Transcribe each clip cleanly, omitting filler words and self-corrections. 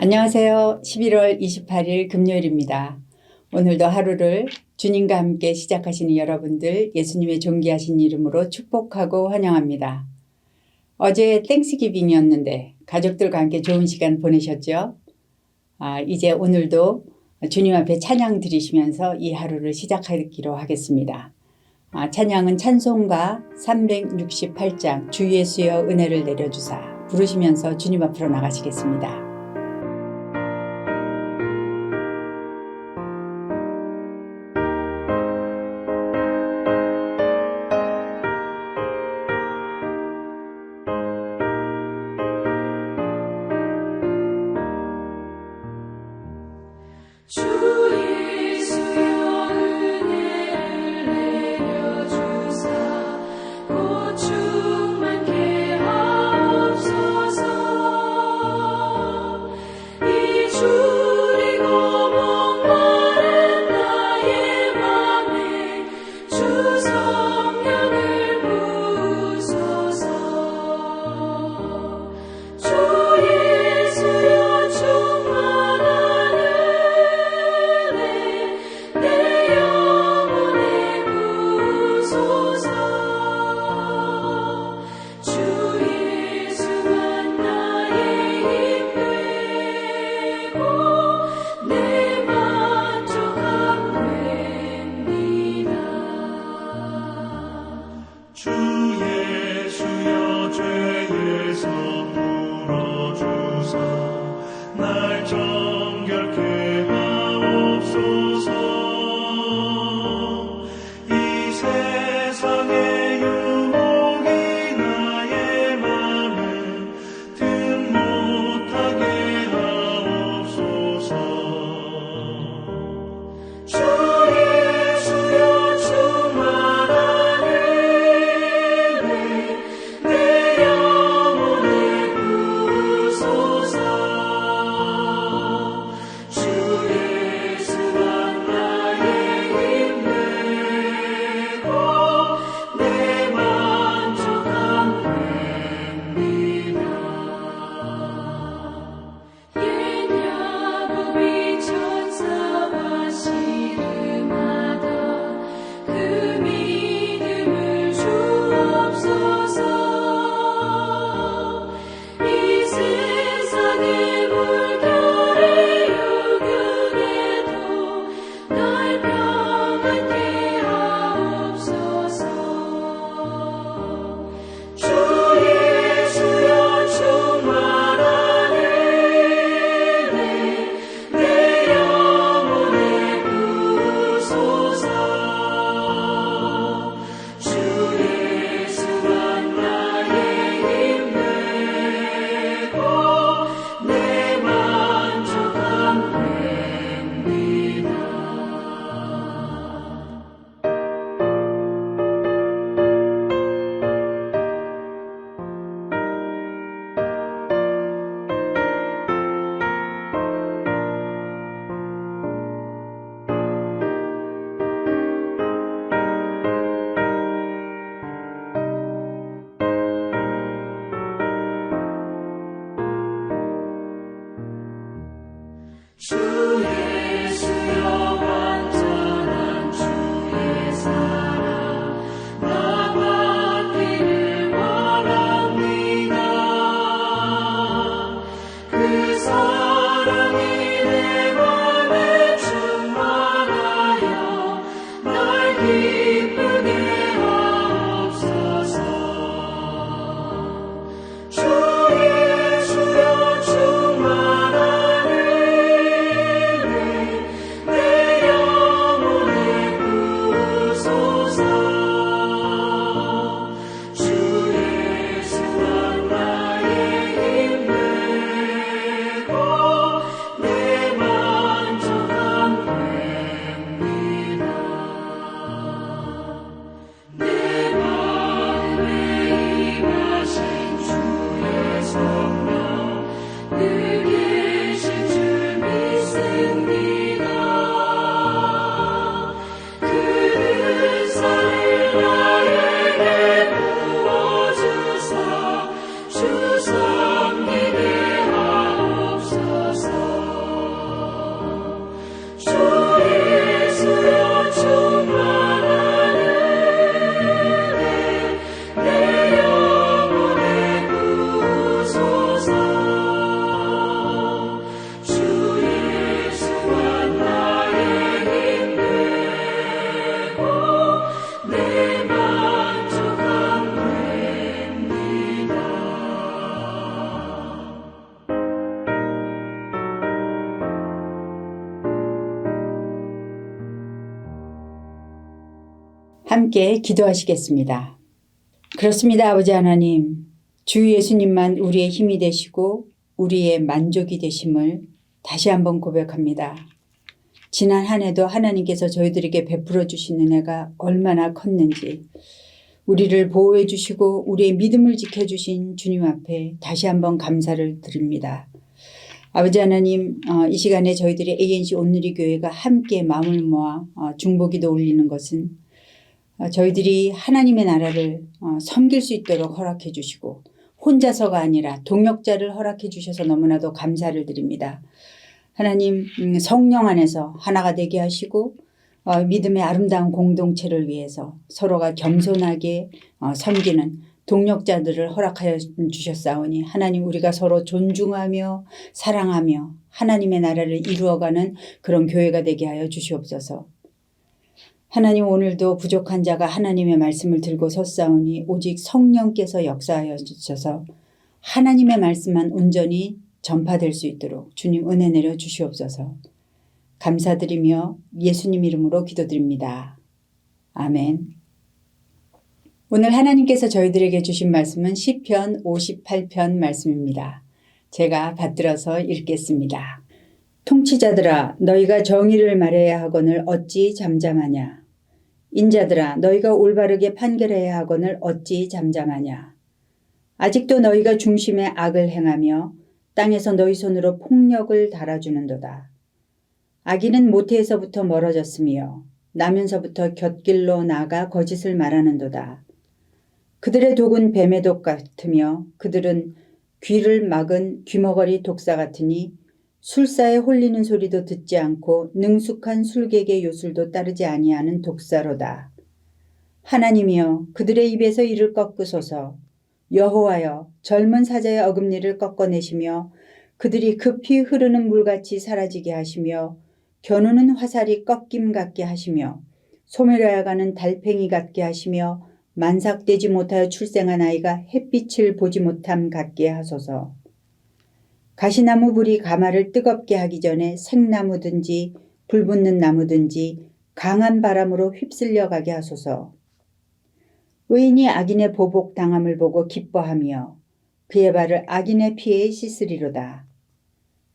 안녕하세요. 11월 28일 금요일입니다. 오늘도 하루를 주님과 함께 시작하시는 여러분들 예수님의 존귀하신 이름으로 축복하고 환영합니다. 어제 땡스기빙이었는데 가족들과 함께 좋은 시간 보내셨죠? 이제 오늘도 주님 앞에 찬양 드리시면서 이 하루를 시작하기로 하겠습니다. 찬양은 찬송가 368장 주 예수여 은혜를 내려주사 부르시면서 주님 앞으로 나가시겠습니다. 함께 기도하시겠습니다. 그렇습니다. 아버지 하나님, 주 예수님만 우리의 힘이 되시고 우리의 만족이 되심을 다시 한번 고백합니다. 지난 한 해도 하나님께서 저희들에게 베풀어 주신 은혜가 얼마나 컸는지, 우리를 보호해 주시고 우리의 믿음을 지켜주신 주님 앞에 다시 한번 감사를 드립니다. 아버지 하나님, 이 시간에 저희들이 ANC 온누리 교회가 함께 마음을 모아 중보기도 올리는 것은 저희들이 하나님의 나라를 섬길 수 있도록 허락해 주시고 혼자서가 아니라 동역자를 허락해 주셔서 너무나도 감사를 드립니다. 하나님, 성령 안에서 하나가 되게 하시고 믿음의 아름다운 공동체를 위해서 서로가 겸손하게 섬기는 동역자들을 허락하여 주셨사오니 하나님, 우리가 서로 존중하며 사랑하며 하나님의 나라를 이루어가는 그런 교회가 되게 하여 주시옵소서. 하나님, 오늘도 부족한 자가 하나님의 말씀을 들고 섰사오니 오직 성령께서 역사하여 주셔서 하나님의 말씀만 온전히 전파될 수 있도록 주님 은혜 내려 주시옵소서. 감사드리며 예수님 이름으로 기도드립니다. 아멘. 오늘 하나님께서 저희들에게 주신 말씀은 시편 58편 말씀입니다. 제가 받들어서 읽겠습니다. 통치자들아, 너희가 정의를 말해야 하거늘 어찌 잠잠하냐. 인자들아, 너희가 올바르게 판결해야 하거늘 어찌 잠잠하냐. 아직도 너희가 중심에 악을 행하며 땅에서 너희 손으로 폭력을 달아주는도다. 악인은 모태에서부터 멀어졌으며 나면서부터 곁길로 나가 거짓을 말하는도다. 그들의 독은 뱀의 독 같으며 그들은 귀를 막은 귀머거리 독사 같으니 술사에 홀리는 소리도 듣지 않고 능숙한 술객의 요술도 따르지 아니하는 독사로다. 하나님이여, 그들의 입에서 이를 꺾으소서. 여호와여, 젊은 사자의 어금니를 꺾어내시며 그들이 급히 흐르는 물같이 사라지게 하시며 겨누는 화살이 꺾임 같게 하시며 소멸하여 가는 달팽이 같게 하시며 만삭되지 못하여 출생한 아이가 햇빛을 보지 못함 같게 하소서. 가시나무 불이 가마를 뜨겁게 하기 전에 생나무든지 불붙는 나무든지 강한 바람으로 휩쓸려 가게 하소서. 의인이 악인의 보복 당함을 보고 기뻐하며 그의 발을 악인의 피에 씻으리로다.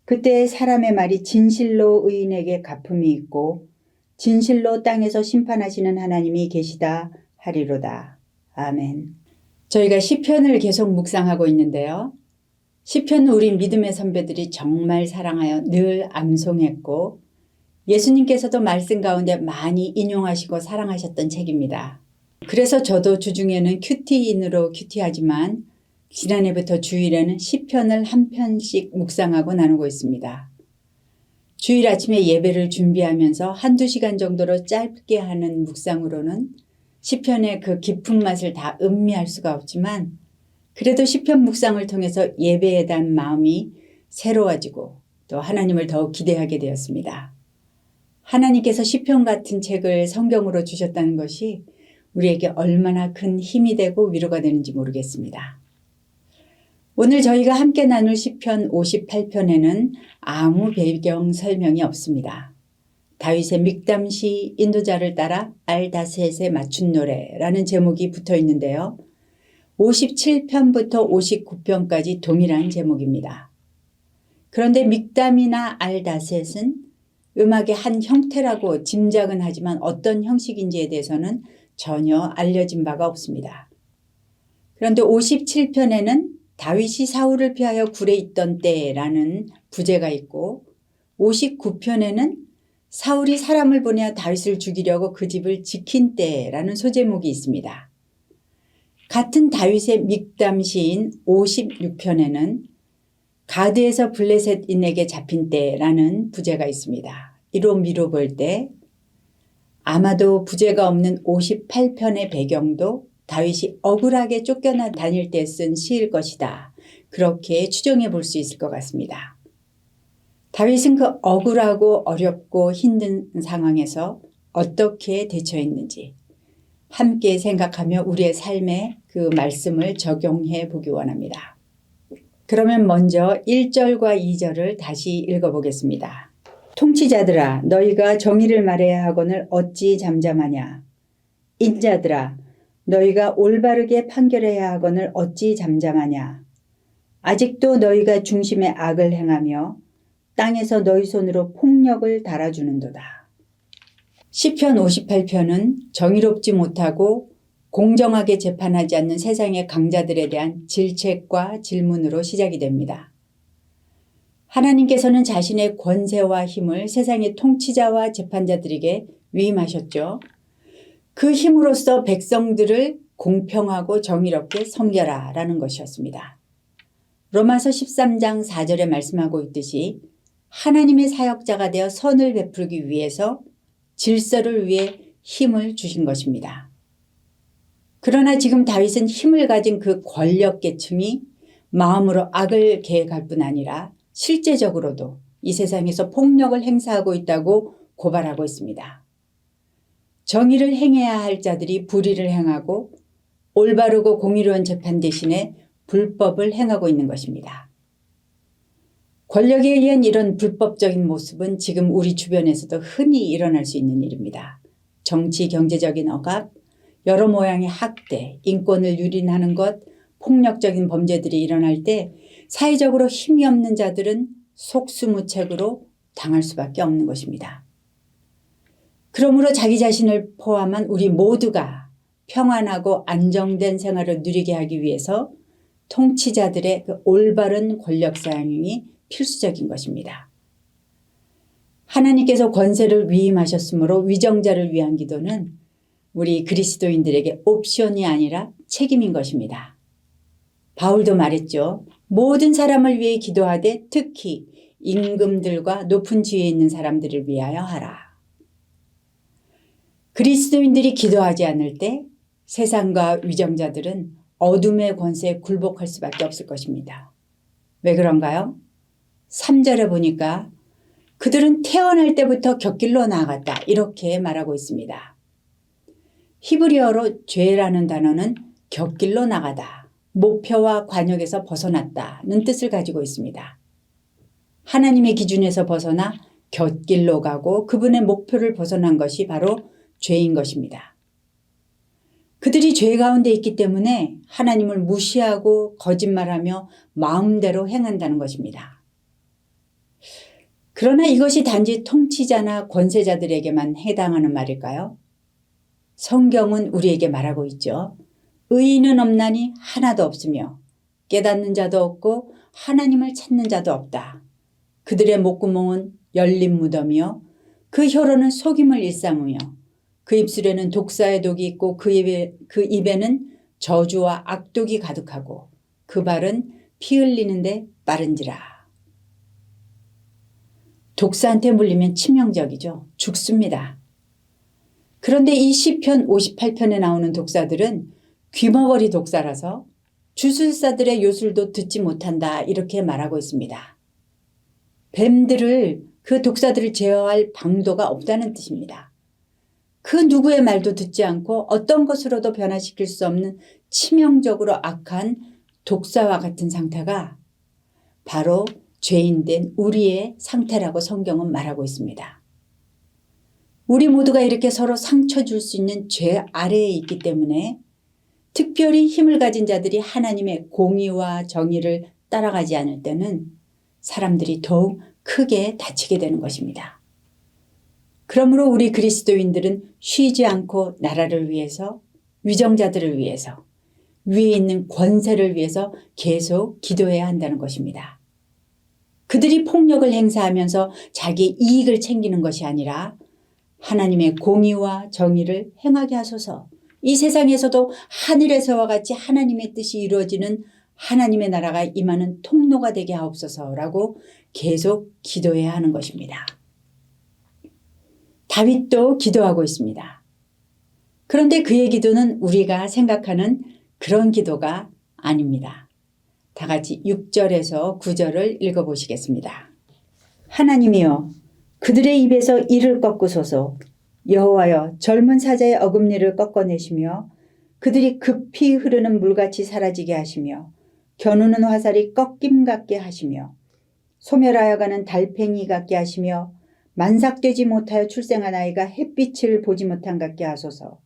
그때 사람의 말이 진실로 의인에게 갚음이 있고 진실로 땅에서 심판하시는 하나님이 계시다 하리로다. 아멘. 저희가 시편을 계속 묵상하고 있는데요. 시편은 우리 믿음의 선배들이 정말 사랑하여 늘 암송했고 예수님께서도 말씀 가운데 많이 인용하시고 사랑하셨던 책입니다. 그래서 저도 주중에는 큐티인으로 큐티하지만 지난해부터 주일에는 시편을 한 편씩 묵상하고 나누고 있습니다. 주일 아침에 예배를 준비하면서 한두 시간 정도로 짧게 하는 묵상으로는 시편의 그 깊은 맛을 다 음미할 수가 없지만 그래도 시편 묵상을 통해서 예배에 대한 마음이 새로워지고 또 하나님을 더욱 기대하게 되었습니다. 하나님께서 시편 같은 책을 성경으로 주셨다는 것이 우리에게 얼마나 큰 힘이 되고 위로가 되는지 모르겠습니다. 오늘 저희가 함께 나눌 시편 58편에는 아무 배경 설명이 없습니다. 다윗의 믹담시 인도자를 따라 알다셋에 맞춘 노래라는 제목이 붙어 있는데요. 57편부터 59편까지 동일한 제목입니다. 그런데 믹담이나 알다셋은 음악의 한 형태라고 짐작은 하지만 어떤 형식인지에 대해서는 전혀 알려진 바가 없습니다. 그런데 57편에는 다윗이 사울을 피하여 굴에 있던 때라는 부제가 있고 59편에는 사울이 사람을 보내어 다윗을 죽이려고 그 집을 지킨 때라는 소제목이 있습니다. 같은 다윗의 믹담 시인 56편에는 가드에서 블레셋인에게 잡힌 때라는 부제가 있습니다. 이로 미뤄볼 때 아마도 부제가 없는 58편의 배경도 다윗이 억울하게 쫓겨나 다닐 때 쓴 시일 것이다. 그렇게 추정해 볼 수 있을 것 같습니다. 다윗은 그 억울하고 어렵고 힘든 상황에서 어떻게 대처했는지 함께 생각하며 우리의 삶에 그 말씀을 적용해 보기 원합니다. 그러면 먼저 1절과 2절을 다시 읽어보겠습니다. 통치자들아, 너희가 정의를 말해야 하거늘 어찌 잠잠하냐. 인자들아 너희가 올바르게 판결해야 하거늘 어찌 잠잠하냐. 아직도 너희가 중심에 악을 행하며 땅에서 너희 손으로 폭력을 달아주는도다. 시편 58편은 정의롭지 못하고 공정하게 재판하지 않는 세상의 강자들에 대한 질책과 질문으로 시작이 됩니다. 하나님께서는 자신의 권세와 힘을 세상의 통치자와 재판자들에게 위임하셨죠. 그 힘으로써 백성들을 공평하고 정의롭게 섬겨라 라는 것이었습니다. 로마서 13장 4절에 말씀하고 있듯이 하나님의 사역자가 되어 선을 베풀기 위해서 질서를 위해 힘을 주신 것입니다. 그러나 지금 다윗은 힘을 가진 그 권력계층이 마음으로 악을 계획할 뿐 아니라 실제적으로도 이 세상에서 폭력을 행사하고 있다고 고발하고 있습니다. 정의를 행해야 할 자들이 불의를 행하고 올바르고 공의로운 재판 대신에 불법을 행하고 있는 것입니다. 권력에 의한 이런 불법적인 모습은 지금 우리 주변에서도 흔히 일어날 수 있는 일입니다. 정치, 경제적인 억압, 여러 모양의 학대, 인권을 유린하는 것, 폭력적인 범죄들이 일어날 때 사회적으로 힘이 없는 자들은 속수무책으로 당할 수밖에 없는 것입니다. 그러므로 자기 자신을 포함한 우리 모두가 평안하고 안정된 생활을 누리게 하기 위해서 통치자들의 그 올바른 권력 사용이 필수적인 것입니다. 하나님께서 권세를 위임하셨으므로 위정자를 위한 기도는 우리 그리스도인들에게 옵션이 아니라 책임인 것입니다. 바울도 말했죠. 모든 사람을 위해 기도하되 특히 임금들과 높은 지위에 있는 사람들을 위하여 하라. 그리스도인들이 기도하지 않을 때 세상과 위정자들은 어둠의 권세에 굴복할 수밖에 없을 것입니다. 왜 그런가요? 3절에 보니까 그들은 태어날 때부터 곁길로 나아갔다 이렇게 말하고 있습니다. 히브리어로 죄라는 단어는 곁길로 나가다, 목표와 관역에서 벗어났다는 뜻을 가지고 있습니다. 하나님의 기준에서 벗어나 곁길로 가고 그분의 목표를 벗어난 것이 바로 죄인 것입니다. 그들이 죄 가운데 있기 때문에 하나님을 무시하고 거짓말하며 마음대로 행한다는 것입니다. 그러나 이것이 단지 통치자나 권세자들에게만 해당하는 말일까요? 성경은 우리에게 말하고 있죠. 의인은 없나니 하나도 없으며 깨닫는 자도 없고 하나님을 찾는 자도 없다. 그들의 목구멍은 열린 무덤이요 그 혀로는 속임을 일삼으며 그 입술에는 독사의 독이 있고 그 입에는 저주와 악독이 가득하고 그 발은 피 흘리는데 빠른지라. 독사한테 물리면 치명적이죠. 죽습니다. 그런데 이 시편 58편에 나오는 독사들은 귀머거리 독사라서 주술사들의 요술도 듣지 못한다 이렇게 말하고 있습니다. 뱀들을 그 독사들을 제어할 방도가 없다는 뜻입니다. 그 누구의 말도 듣지 않고 어떤 것으로도 변화시킬 수 없는 치명적으로 악한 독사와 같은 상태가 바로 죄인된 우리의 상태라고 성경은 말하고 있습니다. 우리 모두가 이렇게 서로 상처 줄 수 있는 죄 아래에 있기 때문에 특별히 힘을 가진 자들이 하나님의 공의와 정의를 따라가지 않을 때는 사람들이 더욱 크게 다치게 되는 것입니다. 그러므로 우리 그리스도인들은 쉬지 않고 나라를 위해서, 위정자들을 위해서, 위에 있는 권세를 위해서 계속 기도해야 한다는 것입니다. 그들이 폭력을 행사하면서 자기의 이익을 챙기는 것이 아니라 하나님의 공의와 정의를 행하게 하소서. 이 세상에서도 하늘에서와 같이 하나님의 뜻이 이루어지는 하나님의 나라가 임하는 통로가 되게 하옵소서라고 계속 기도해야 하는 것입니다. 다윗도 기도하고 있습니다. 그런데 그의 기도는 우리가 생각하는 그런 기도가 아닙니다. 다 같이 6절에서 9절을 읽어보시겠습니다. 하나님이여 그들의 입에서 이를 꺾으소서. 여호와여 젊은 사자의 어금니를 꺾어내시며 그들이 급히 흐르는 물같이 사라지게 하시며 겨누는 화살이 꺾임 같게 하시며 소멸하여 가는 달팽이 같게 하시며 만삭되지 못하여 출생한 아이가 햇빛을 보지 못한 같게 하소서.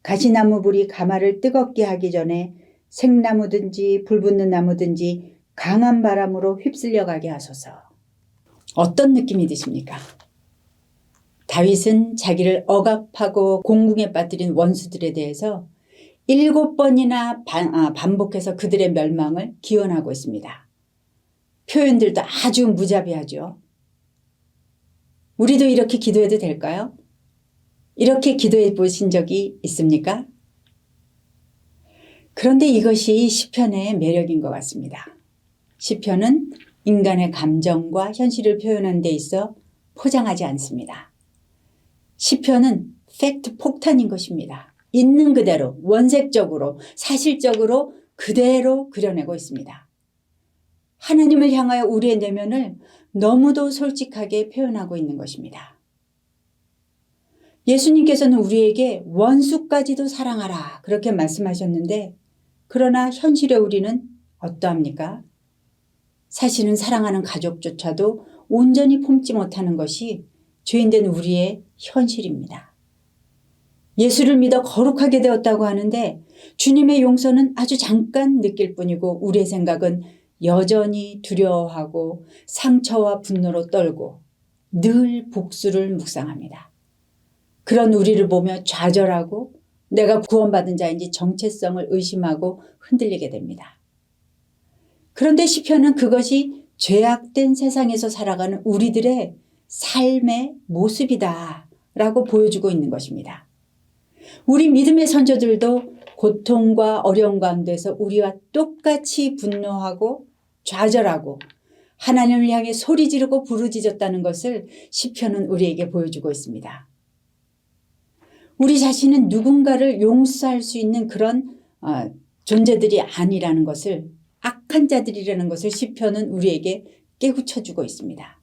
가시나무 불이 가마를 뜨겁게 하기 전에 생나무든지 불붙는 나무든지 강한 바람으로 휩쓸려 가게 하소서. 어떤 느낌이 드십니까? 다윗은 자기를 억압하고 공궁에 빠뜨린 원수들에 대해서 7번이나 반복해서 그들의 멸망을 기원하고 있습니다. 표현들도 아주 무자비하죠. 우리도 이렇게 기도해도 될까요? 이렇게 기도해 보신 적이 있습니까? 그런데 이것이 시편의 매력인 것 같습니다. 시편은 인간의 감정과 현실을 표현하는 데 있어 포장하지 않습니다. 시편은 팩트 폭탄인 것입니다. 있는 그대로 원색적으로 사실적으로 그대로 그려내고 있습니다. 하나님을 향하여 우리의 내면을 너무도 솔직하게 표현하고 있는 것입니다. 예수님께서는 우리에게 원수까지도 사랑하라 그렇게 말씀하셨는데 그러나 현실의 우리는 어떠합니까? 사실은 사랑하는 가족조차도 온전히 품지 못하는 것이 죄인된 우리의 현실입니다. 예수를 믿어 거룩하게 되었다고 하는데 주님의 용서는 아주 잠깐 느낄 뿐이고 우리의 생각은 여전히 두려워하고 상처와 분노로 떨고 늘 복수를 묵상합니다. 그런 우리를 보며 좌절하고 내가 구원받은 자인지 정체성을 의심하고 흔들리게 됩니다. 그런데 시편은 그것이 죄악된 세상에서 살아가는 우리들의 삶의 모습이다라고 보여주고 있는 것입니다. 우리 믿음의 선조들도 고통과 어려움 가운데서 우리와 똑같이 분노하고 좌절하고 하나님을 향해 소리 지르고 부르짖었다는 것을 시편은 우리에게 보여주고 있습니다. 우리 자신은 누군가를 용서할 수 있는 그런 존재들이 아니라는 것을 악한 자들이라는 것을 시편은 우리에게 깨우쳐주고 있습니다.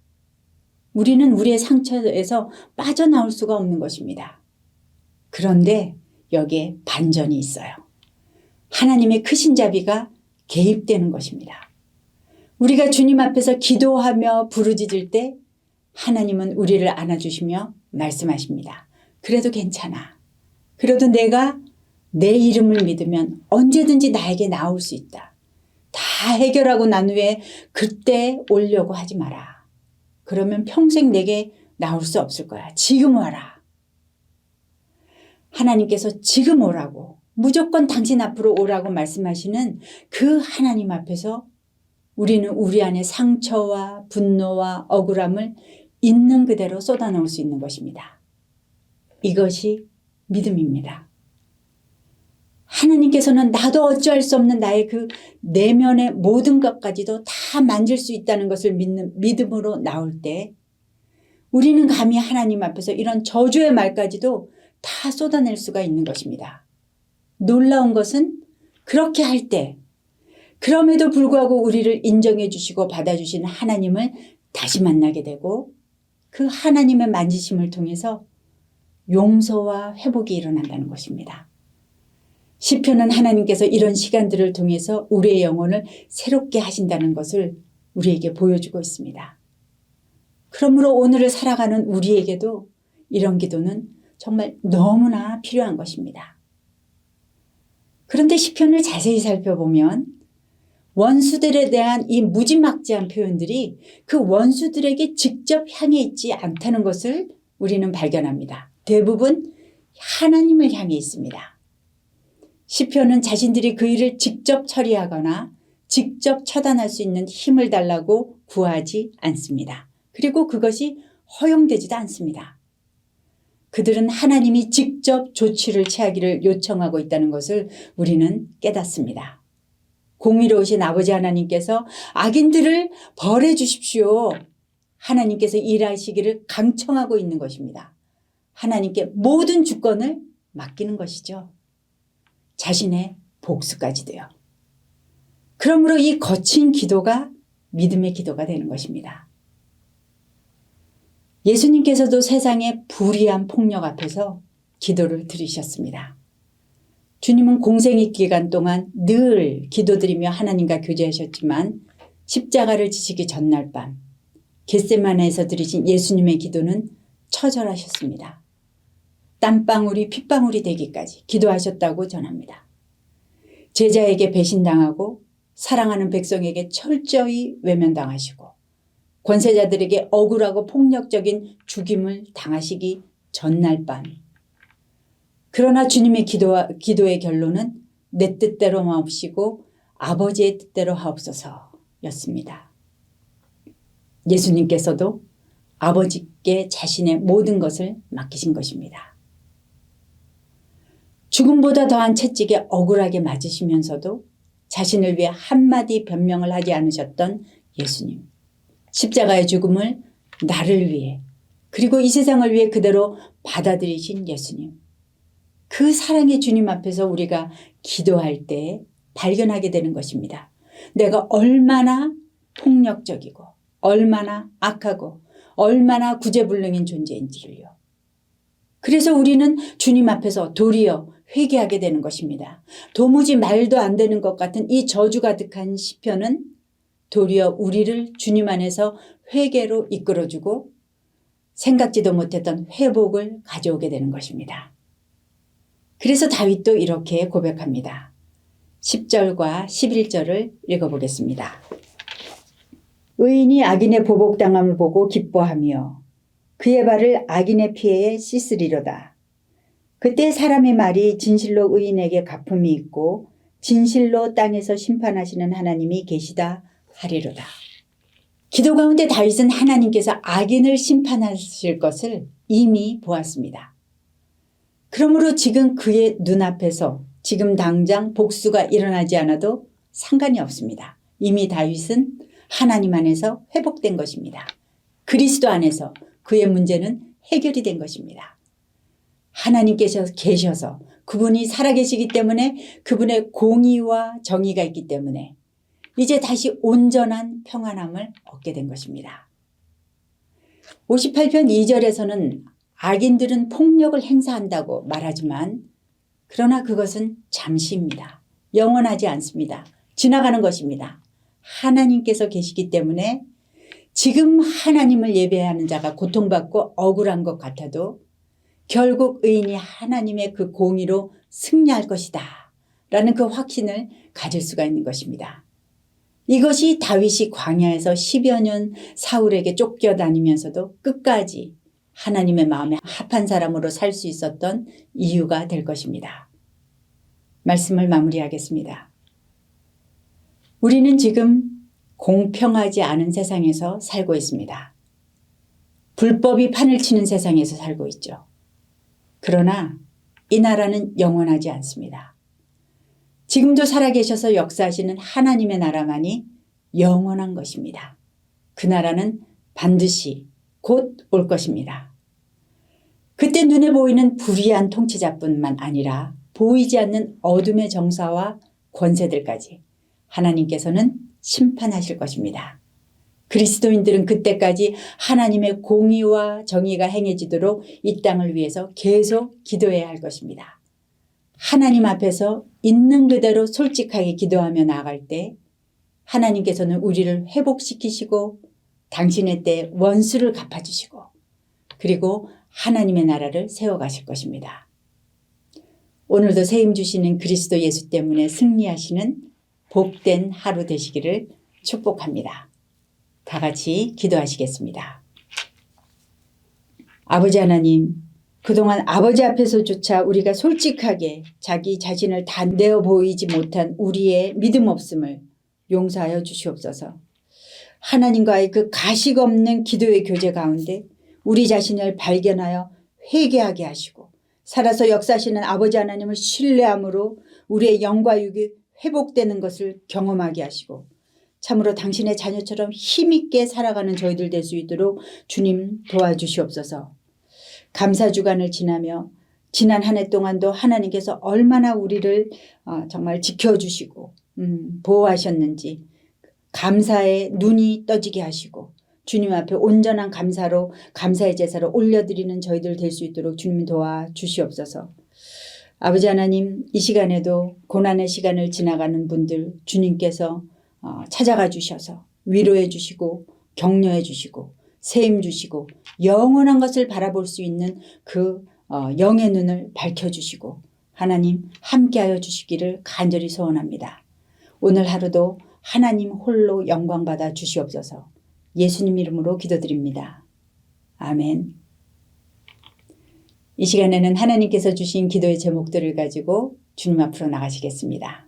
우리는 우리의 상처에서 빠져나올 수가 없는 것입니다. 그런데 여기에 반전이 있어요. 하나님의 크신 자비가 개입되는 것입니다. 우리가 주님 앞에서 기도하며 부르짖을 때 하나님은 우리를 안아주시며 말씀하십니다. 그래도 괜찮아. 그래도 내가 내 이름을 믿으면 언제든지 나에게 나올 수 있다. 다 해결하고 난 후에 그때 오려고 하지 마라. 그러면 평생 내게 나올 수 없을 거야. 지금 와라. 하나님께서 지금 오라고 무조건 당신 앞으로 오라고 말씀하시는 그 하나님 앞에서 우리는 우리 안에 상처와 분노와 억울함을 있는 그대로 쏟아놓을 수 있는 것입니다. 이것이 믿음입니다. 하나님께서는 나도 어찌할 수 없는 나의 그 내면의 모든 것까지도 다 만질 수 있다는 것을 믿는 믿음으로 나올 때 우리는 감히 하나님 앞에서 이런 저주의 말까지도 다 쏟아낼 수가 있는 것입니다. 놀라운 것은 그렇게 할 때 그럼에도 불구하고 우리를 인정해 주시고 받아주시는 하나님을 다시 만나게 되고 그 하나님의 만지심을 통해서 용서와 회복이 일어난다는 것입니다. 시편은 하나님께서 이런 시간들을 통해서 우리의 영혼을 새롭게 하신다는 것을 우리에게 보여주고 있습니다. 그러므로 오늘을 살아가는 우리에게도 이런 기도는 정말 너무나 필요한 것입니다. 그런데 시편을 자세히 살펴보면 원수들에 대한 이 무지막지한 표현들이 그 원수들에게 직접 향해 있지 않다는 것을 우리는 발견합니다. 대부분 하나님을 향해 있습니다. 시편은 자신들이 그 일을 직접 처리하거나 직접 처단할 수 있는 힘을 달라고 구하지 않습니다. 그리고 그것이 허용되지도 않습니다. 그들은 하나님이 직접 조치를 취하기를 요청하고 있다는 것을 우리는 깨닫습니다. 공의로우신 아버지 하나님께서 악인들을 벌해 주십시오. 하나님께서 일하시기를 강청하고 있는 것입니다. 하나님께 모든 주권을 맡기는 것이죠. 자신의 복수까지도요. 그러므로 이 거친 기도가 믿음의 기도가 되는 것입니다. 예수님께서도 세상의 불의한 폭력 앞에서 기도를 드리셨습니다. 주님은 공생의 기간 동안 늘 기도드리며 하나님과 교제하셨지만 십자가를 지시기 전날 밤 겟세마네에서 드리신 예수님의 기도는 처절하셨습니다. 땀방울이 핏방울이 되기까지 기도하셨다고 전합니다. 제자에게 배신당하고 사랑하는 백성에게 철저히 외면당하시고 권세자들에게 억울하고 폭력적인 죽임을 당하시기 전날 밤. 그러나 주님의 기도의 결론은 내 뜻대로 마옵시고 아버지의 뜻대로 하옵소서였습니다. 예수님께서도 아버지께 자신의 모든 것을 맡기신 것입니다. 죽음보다 더한 채찍에 억울하게 맞으시면서도 자신을 위해 한마디 변명을 하지 않으셨던 예수님. 십자가의 죽음을 나를 위해 그리고 이 세상을 위해 그대로 받아들이신 예수님. 그 사랑의 주님 앞에서 우리가 기도할 때 발견하게 되는 것입니다. 내가 얼마나 폭력적이고 얼마나 악하고 얼마나 구제불능인 존재인지를요. 그래서 우리는 주님 앞에서 도리어 회개하게 되는 것입니다. 도무지 말도 안 되는 것 같은 이 저주 가득한 시편은 도리어 우리를 주님 안에서 회개로 이끌어주고 생각지도 못했던 회복을 가져오게 되는 것입니다. 그래서 다윗도 이렇게 고백합니다. 10절과 11절을 읽어보겠습니다. 의인이 악인의 보복당함을 보고 기뻐하며 그의 발을 악인의 피해에 씻으리로다. 그때 사람의 말이 진실로 의인에게 갚음이 있고 진실로 땅에서 심판하시는 하나님이 계시다 하리로다. 기도 가운데 다윗은 하나님께서 악인을 심판하실 것을 이미 보았습니다. 그러므로 지금 그의 눈앞에서 지금 당장 복수가 일어나지 않아도 상관이 없습니다. 이미 다윗은 하나님 안에서 회복된 것입니다. 그리스도 안에서 그의 문제는 해결이 된 것입니다. 하나님께서 계셔서 그분이 살아계시기 때문에 그분의 공의와 정의가 있기 때문에 이제 다시 온전한 평안함을 얻게 된 것입니다. 58편 2절에서는 악인들은 폭력을 행사한다고 말하지만 그러나 그것은 잠시입니다. 영원하지 않습니다. 지나가는 것입니다. 하나님께서 계시기 때문에 지금 하나님을 예배하는 자가 고통받고 억울한 것 같아도 결국 의인이 하나님의 그 공의로 승리할 것이다 라는 그 확신을 가질 수가 있는 것입니다. 이것이 다윗이 광야에서 10여 년 사울에게 쫓겨다니면서도 끝까지 하나님의 마음에 합한 사람으로 살 수 있었던 이유가 될 것입니다. 말씀을 마무리하겠습니다. 우리는 지금 공평하지 않은 세상에서 살고 있습니다. 불법이 판을 치는 세상에서 살고 있죠. 그러나 이 나라는 영원하지 않습니다. 지금도 살아계셔서 역사하시는 하나님의 나라만이 영원한 것입니다. 그 나라는 반드시 곧 올 것입니다. 그때 눈에 보이는 불의한 통치자뿐만 아니라 보이지 않는 어둠의 정사와 권세들까지 하나님께서는 심판하실 것입니다. 그리스도인들은 그때까지 하나님의 공의와 정의가 행해지도록 이 땅을 위해서 계속 기도해야 할 것입니다. 하나님 앞에서 있는 그대로 솔직하게 기도하며 나아갈 때 하나님께서는 우리를 회복시키시고 당신의 때 원수를 갚아주시고 그리고 하나님의 나라를 세워가실 것입니다. 오늘도 세임 주시는 그리스도 예수 때문에 승리하시는 복된 하루 되시기를 축복합니다. 다 같이 기도하시겠습니다. 아버지 하나님, 그동안 아버지 앞에서조차 우리가 솔직하게 자기 자신을 다 내어 보이지 못한 우리의 믿음 없음을 용서하여 주시옵소서. 하나님과의 그 가식 없는 기도의 교제 가운데 우리 자신을 발견하여 회개하게 하시고 살아서 역사하시는 아버지 하나님을 신뢰함으로 우리의 영과 육이 회복되는 것을 경험하게 하시고 참으로 당신의 자녀처럼 힘있게 살아가는 저희들 될 수 있도록 주님 도와주시옵소서. 감사주간을 지나며 지난 한 해 동안도 하나님께서 얼마나 우리를 정말 지켜주시고 보호하셨는지 감사의 눈이 떠지게 하시고 주님 앞에 온전한 감사로 감사의 제사를 올려드리는 저희들 될 수 있도록 주님 도와주시옵소서. 아버지 하나님, 이 시간에도 고난의 시간을 지나가는 분들 주님께서 찾아가 주셔서 위로해 주시고 격려해 주시고 세임 주시고 영원한 것을 바라볼 수 있는 그 영의 눈을 밝혀주시고 하나님 함께하여 주시기를 간절히 소원합니다. 오늘 하루도 하나님 홀로 영광받아 주시옵소서. 예수님 이름으로 기도드립니다. 아멘. 이 시간에는 하나님께서 주신 기도의 제목들을 가지고 주님 앞으로 나가시겠습니다.